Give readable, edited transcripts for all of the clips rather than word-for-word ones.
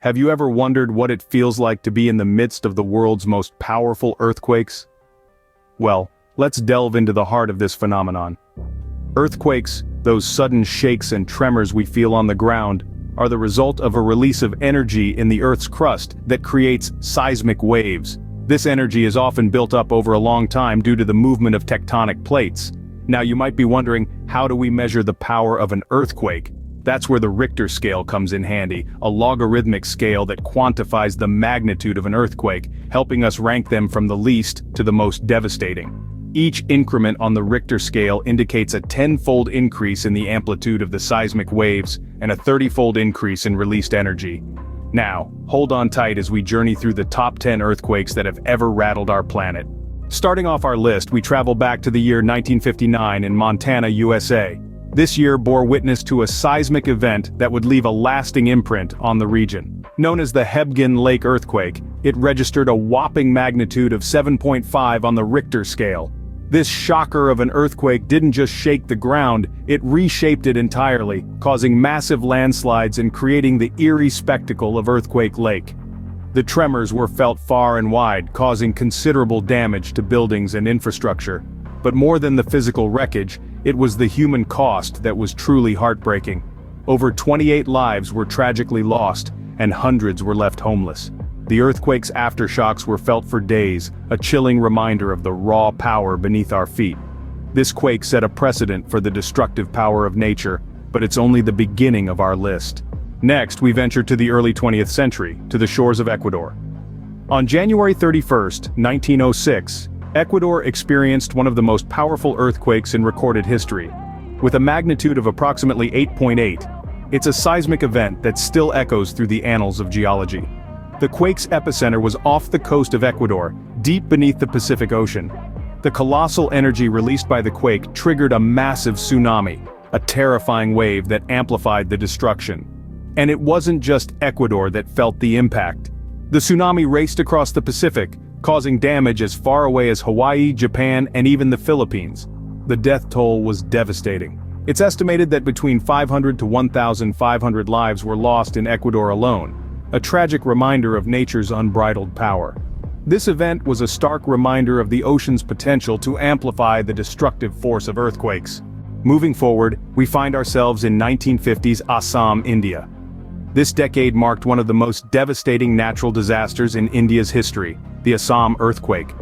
Have you ever wondered what it feels like to be in the midst of the world's most powerful earthquakes? Well, let's delve into the heart of this phenomenon. Earthquakes, those sudden shakes and tremors we feel on the ground, are the result of a release of energy in the Earth's crust that creates seismic waves. This energy is often built up over a long time due to the movement of tectonic plates. Now you might be wondering, how do we measure the power of an earthquake? That's where the Richter scale comes in handy, a logarithmic scale that quantifies the magnitude of an earthquake, helping us rank them from the least to the most devastating. Each increment on the Richter scale indicates a 10-fold increase in the amplitude of the seismic waves and a 30-fold increase in released energy. Now, hold on tight as we journey through the top 10 earthquakes that have ever rattled our planet. Starting off our list, we travel back to the year 1959 in Montana, USA. This year bore witness to a seismic event that would leave a lasting imprint on the region. Known as the Hebgen Lake earthquake, it registered a whopping magnitude of 7.5 on the Richter scale. This shocker of an earthquake didn't just shake the ground, it reshaped it entirely, causing massive landslides and creating the eerie spectacle of Earthquake Lake. The tremors were felt far and wide, causing considerable damage to buildings and infrastructure. But more than the physical wreckage, it was the human cost that was truly heartbreaking. Over 28 lives were tragically lost, and hundreds were left homeless. The earthquake's aftershocks were felt for days, a chilling reminder of the raw power beneath our feet. This quake set a precedent for the destructive power of nature, but it's only the beginning of our list. Next, we venture to the early 20th century, to the shores of Ecuador. On January 31, 1906, Ecuador experienced one of the most powerful earthquakes in recorded history. With a magnitude of approximately 8.8, it's a seismic event that still echoes through the annals of geology. The quake's epicenter was off the coast of Ecuador, deep beneath the Pacific Ocean. The colossal energy released by the quake triggered a massive tsunami, a terrifying wave that amplified the destruction. And it wasn't just Ecuador that felt the impact. The tsunami raced across the Pacific, causing damage as far away as Hawaii, Japan, and even the Philippines. The death toll was devastating. It's estimated that between 500 to 1,500 lives were lost in Ecuador alone, a tragic reminder of nature's unbridled power. This event was a stark reminder of the ocean's potential to amplify the destructive force of earthquakes. Moving forward, we find ourselves in 1950s Assam, India. This decade marked one of the most devastating natural disasters in India's history, the Assam earthquake.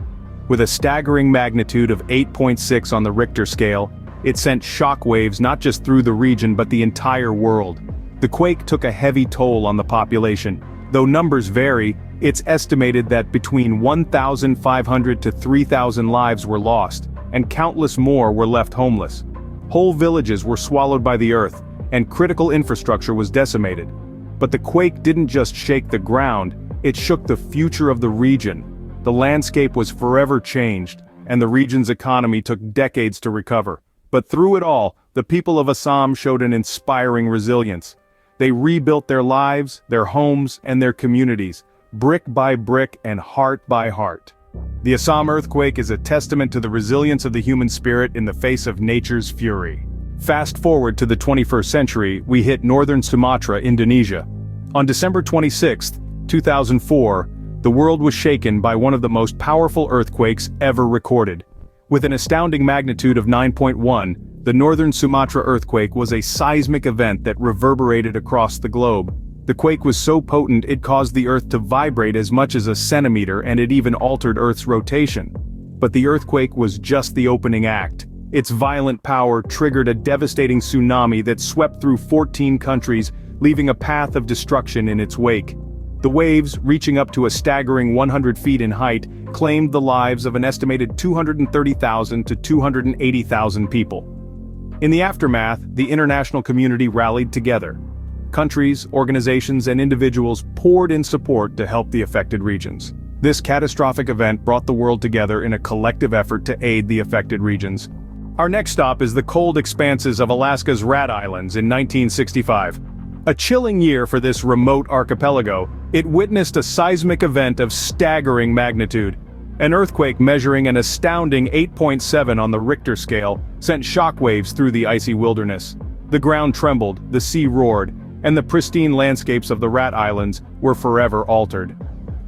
With a staggering magnitude of 8.6 on the Richter scale, it sent shockwaves not just through the region but the entire world. The quake took a heavy toll on the population. Though numbers vary, it's estimated that between 1,500 to 3,000 lives were lost, and countless more were left homeless. Whole villages were swallowed by the earth, and critical infrastructure was decimated. But the quake didn't just shake the ground, it shook the future of the region. The landscape was forever changed, and the region's economy took decades to recover. But through it all, the people of Assam showed an inspiring resilience. They rebuilt their lives, their homes, and their communities, brick by brick and heart by heart. The Assam earthquake is a testament to the resilience of the human spirit in the face of nature's fury. Fast forward to the 21st century, we hit northern Sumatra, Indonesia. On December 26, 2004, the world was shaken by one of the most powerful earthquakes ever recorded. With an astounding magnitude of 9.1, the northern Sumatra earthquake was a seismic event that reverberated across the globe. The quake was so potent it caused the Earth to vibrate as much as a centimeter, and it even altered Earth's rotation. But the earthquake was just the opening act. Its violent power triggered a devastating tsunami that swept through 14 countries, leaving a path of destruction in its wake. The waves, reaching up to a staggering 100 feet in height, claimed the lives of an estimated 230,000 to 280,000 people. In the aftermath, the international community rallied together. Countries, organizations, and individuals poured in support to help the affected regions. This catastrophic event brought the world together in a collective effort to aid the affected regions. Our next stop is the cold expanses of Alaska's Rat Islands in 1965. A chilling year for this remote archipelago, it witnessed a seismic event of staggering magnitude. An earthquake measuring an astounding 8.7 on the Richter scale sent shockwaves through the icy wilderness. The ground trembled, the sea roared, and the pristine landscapes of the Rat Islands were forever altered.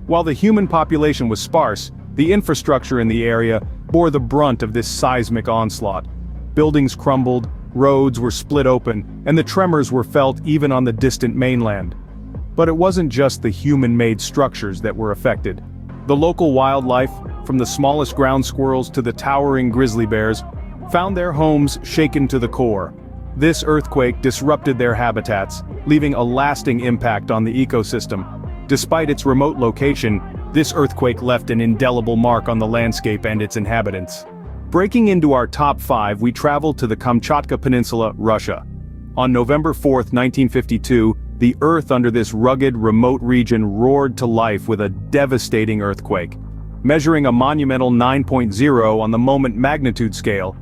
While the human population was sparse, the infrastructure in the area bore the brunt of this seismic onslaught. Buildings crumbled, roads were split open, and the tremors were felt even on the distant mainland. But it wasn't just the human-made structures that were affected. The local wildlife, from the smallest ground squirrels to the towering grizzly bears, found their homes shaken to the core. This earthquake disrupted their habitats, leaving a lasting impact on the ecosystem. Despite its remote location, this earthquake left an indelible mark on the landscape and its inhabitants. Breaking into our top 5, we traveled to the Kamchatka Peninsula, Russia. On November 4, 1952, the earth under this rugged, remote region roared to life with a devastating earthquake. Measuring a monumental 9.0 on the moment magnitude scale,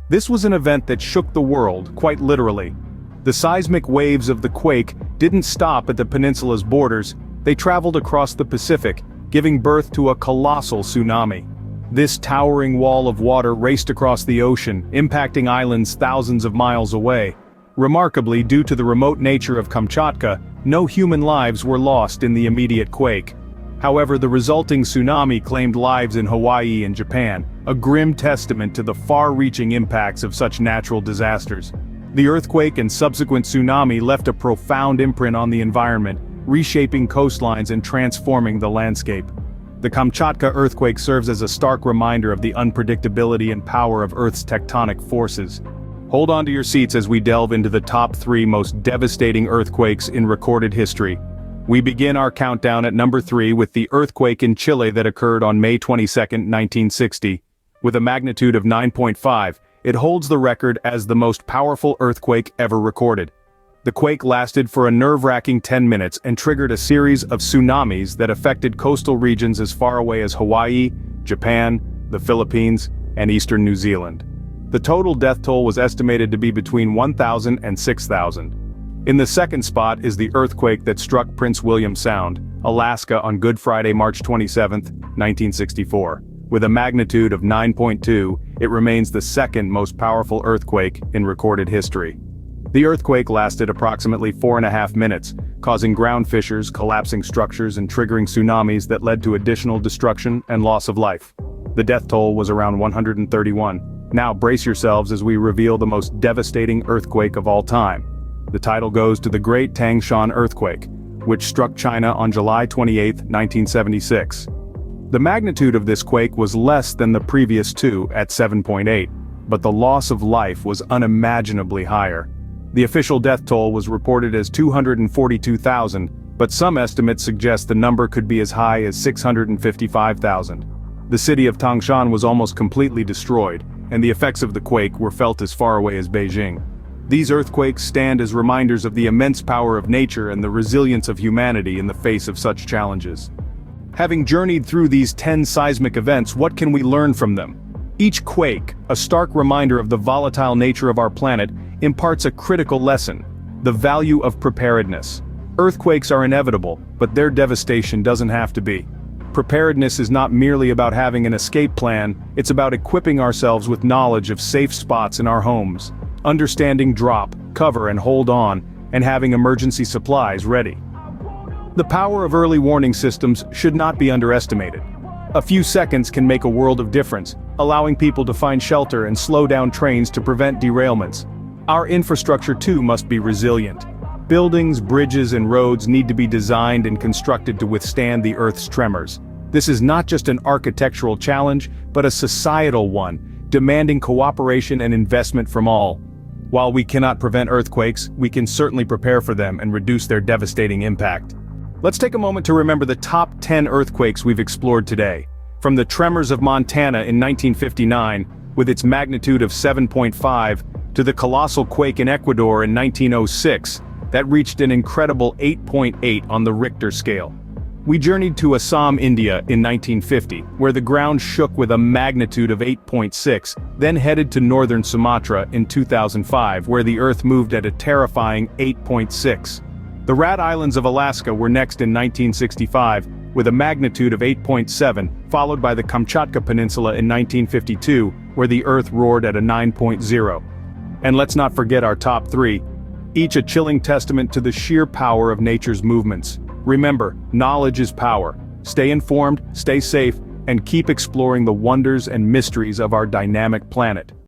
this was an event that shook the world, quite literally. The seismic waves of the quake didn't stop at the peninsula's borders, they traveled across the Pacific, giving birth to a colossal tsunami. This towering wall of water raced across the ocean, impacting islands thousands of miles away. Remarkably, due to the remote nature of Kamchatka, no human lives were lost in the immediate quake. However, the resulting tsunami claimed lives in Hawaii and Japan, a grim testament to the far-reaching impacts of such natural disasters. The earthquake and subsequent tsunami left a profound imprint on the environment, reshaping coastlines and transforming the landscape. The Kamchatka earthquake serves as a stark reminder of the unpredictability and power of Earth's tectonic forces. Hold on to your seats as we delve into the top 3 most devastating earthquakes in recorded history. We begin our countdown at number 3 with the earthquake in Chile that occurred on May 22, 1960. With a magnitude of 9.5, it holds the record as the most powerful earthquake ever recorded. The quake lasted for a nerve-wracking 10 minutes and triggered a series of tsunamis that affected coastal regions as far away as Hawaii, Japan, the Philippines, and eastern New Zealand. The total death toll was estimated to be between 1,000 and 6,000. In the second spot is the earthquake that struck Prince William Sound, Alaska on Good Friday, March 27, 1964. With a magnitude of 9.2, it remains the second most powerful earthquake in recorded history. The earthquake lasted approximately 4.5 minutes, causing ground fissures, collapsing structures, and triggering tsunamis that led to additional destruction and loss of life. The death toll was around 131. Now brace yourselves as we reveal the most devastating earthquake of all time. The title goes to the Great Tangshan earthquake, which struck China on July 28, 1976. The magnitude of this quake was less than the previous two at 7.8, but the loss of life was unimaginably higher. The official death toll was reported as 242,000, but some estimates suggest the number could be as high as 655,000. The city of Tangshan was almost completely destroyed, and the effects of the quake were felt as far away as Beijing. These earthquakes stand as reminders of the immense power of nature and the resilience of humanity in the face of such challenges. Having journeyed through these 10 seismic events, what can we learn from them? Each quake, a stark reminder of the volatile nature of our planet, imparts a critical lesson: the value of preparedness. Earthquakes are inevitable, but their devastation doesn't have to be. Preparedness is not merely about having an escape plan, it's about equipping ourselves with knowledge of safe spots in our homes, understanding drop, cover and hold on, and having emergency supplies ready. The power of early warning systems should not be underestimated. A few seconds can make a world of difference, allowing people to find shelter and slow down trains to prevent derailments. Our infrastructure too must be resilient. Buildings, bridges and roads need to be designed and constructed to withstand the Earth's tremors. This is not just an architectural challenge, but a societal one, demanding cooperation and investment from all. While we cannot prevent earthquakes, we can certainly prepare for them and reduce their devastating impact. Let's take a moment to remember the top 10 earthquakes we've explored today. From the tremors of Montana in 1959, with its magnitude of 7.5, to the colossal quake in Ecuador in 1906, that reached an incredible 8.8 on the Richter scale. We journeyed to Assam, India in 1950, where the ground shook with a magnitude of 8.6, then headed to northern Sumatra in 2005, where the earth moved at a terrifying 8.6. The Rat Islands of Alaska were next in 1965, with a magnitude of 8.7, followed by the Kamchatka Peninsula in 1952, where the earth roared at a 9.0. And let's not forget our top 3. each a chilling testament to the sheer power of nature's movements. Remember, knowledge is power. Stay informed, stay safe, and keep exploring the wonders and mysteries of our dynamic planet.